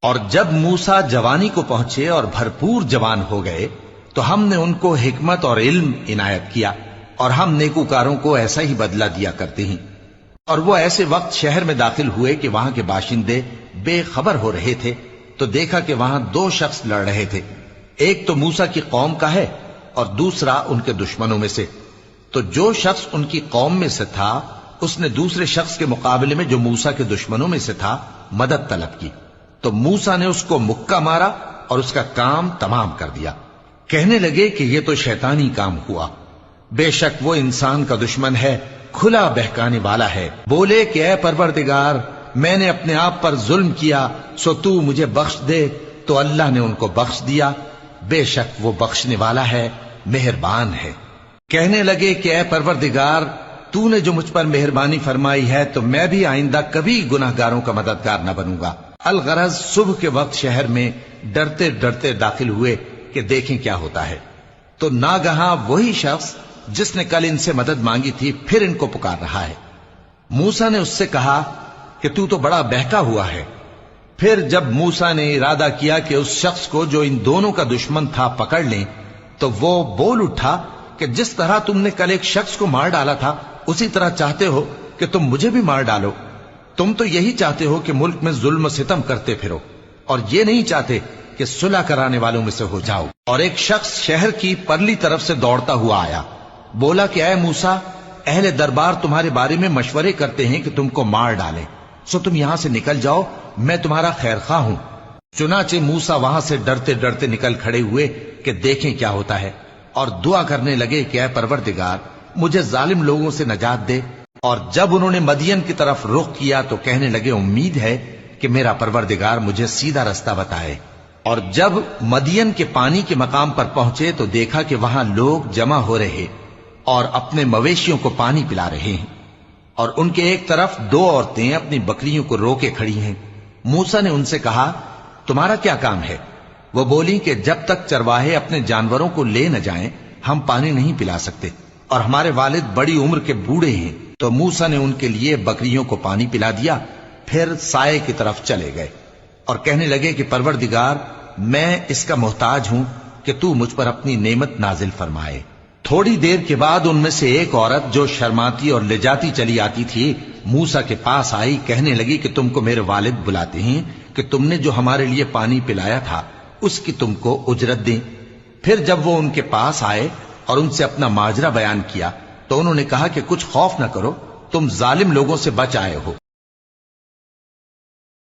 اور جب موسیٰ جوانی کو پہنچے اور بھرپور جوان ہو گئے تو ہم نے ان کو حکمت اور علم عنایت کیا، اور ہم نیکوکاروں کو ایسا ہی بدلہ دیا کرتے ہیں۔ اور وہ ایسے وقت شہر میں داخل ہوئے کہ وہاں کے باشندے بے خبر ہو رہے تھے، تو دیکھا کہ وہاں دو شخص لڑ رہے تھے، ایک تو موسیٰ کی قوم کا ہے اور دوسرا ان کے دشمنوں میں سے۔ تو جو شخص ان کی قوم میں سے تھا اس نے دوسرے شخص کے مقابلے میں جو موسیٰ کے دشمنوں میں سے تھا مدد طلب کی، تو موسیٰ نے اس کو مکہ مارا اور اس کا کام تمام کر دیا۔ کہنے لگے کہ یہ تو شیطانی کام ہوا، بے شک وہ انسان کا دشمن ہے، کھلا بہکانے والا ہے۔ بولے کہ اے پروردگار، میں نے اپنے آپ پر ظلم کیا، سو تو مجھے بخش دے، تو اللہ نے ان کو بخش دیا، بے شک وہ بخشنے والا ہے، مہربان ہے۔ کہنے لگے کہ اے پروردگار، تو نے جو مجھ پر مہربانی فرمائی ہے تو میں بھی آئندہ کبھی گناہگاروں کا مددگار نہ بنوں گا۔ الغرض صبح کے وقت شہر میں ڈرتے ڈرتے داخل ہوئے کہ دیکھیں کیا ہوتا ہے، تو ناگہاں وہی شخص جس نے کل ان سے مدد مانگی تھی پھر ان کو پکار رہا ہے۔ موسیٰ نے اس سے کہا کہ تو بڑا بہکا ہوا ہے۔ پھر جب موسیٰ نے ارادہ کیا کہ اس شخص کو جو ان دونوں کا دشمن تھا پکڑ لیں، تو وہ بول اٹھا کہ جس طرح تم نے کل ایک شخص کو مار ڈالا تھا اسی طرح چاہتے ہو کہ تم مجھے بھی مار ڈالو۔ تم تو یہی چاہتے ہو کہ ملک میں ظلم و ستم کرتے پھرو، اور یہ نہیں چاہتے کہ صلح کرانے والوں میں سے ہو جاؤ۔ اور ایک شخص شہر کی پرلی طرف سے دوڑتا ہوا آیا، بولا کہ اے موسیٰ، اہل دربار تمہارے بارے میں مشورے کرتے ہیں کہ تم کو مار ڈالیں، سو تم یہاں سے نکل جاؤ، میں تمہارا خیر خواہ ہوں۔ چنانچہ موسیٰ وہاں سے ڈرتے ڈرتے نکل کھڑے ہوئے کہ دیکھیں کیا ہوتا ہے، اور دعا کرنے لگے کہ اے پروردگار، مجھے ظالم لوگوں سے نجات دے۔ اور جب انہوں نے مدین کی طرف رخ کیا تو کہنے لگے امید ہے کہ میرا پروردگار مجھے سیدھا رستہ بتائے۔ اور جب مدین کے پانی کے مقام پر پہنچے تو دیکھا کہ وہاں لوگ جمع ہو رہے اور اپنے مویشیوں کو پانی پلا رہے ہیں، اور ان کے ایک طرف دو عورتیں اپنی بکریوں کو روکے کھڑی ہیں۔ موسیٰ نے ان سے کہا تمہارا کیا کام ہے؟ وہ بولی کہ جب تک چرواہے اپنے جانوروں کو لے نہ جائیں ہم پانی نہیں پلا سکتے، اور ہمارے والد بڑی عمر کے بوڑھے ہیں۔ تو موسیٰ نے ان کے لیے بکریوں کو پانی پلا دیا، پھر سائے کی طرف چلے گئے اور کہنے لگے کہ پروردگار، میں اس کا محتاج ہوں کہ تو مجھ پر اپنی نعمت نازل فرمائے۔ تھوڑی دیر کے بعد ان میں سے ایک عورت جو شرماتی اور لجاتی چلی آتی تھی موسیٰ کے پاس آئی، کہنے لگی کہ تم کو میرے والد بلاتے ہیں کہ تم نے جو ہمارے لیے پانی پلایا تھا اس کی تم کو اجرت دیں۔ پھر جب وہ ان کے پاس آئے اور ان سے اپنا ماجرا بیان کیا تو انہوں نے کہا کہ کچھ خوف نہ کرو، تم ظالم لوگوں سے بچ آئے ہو۔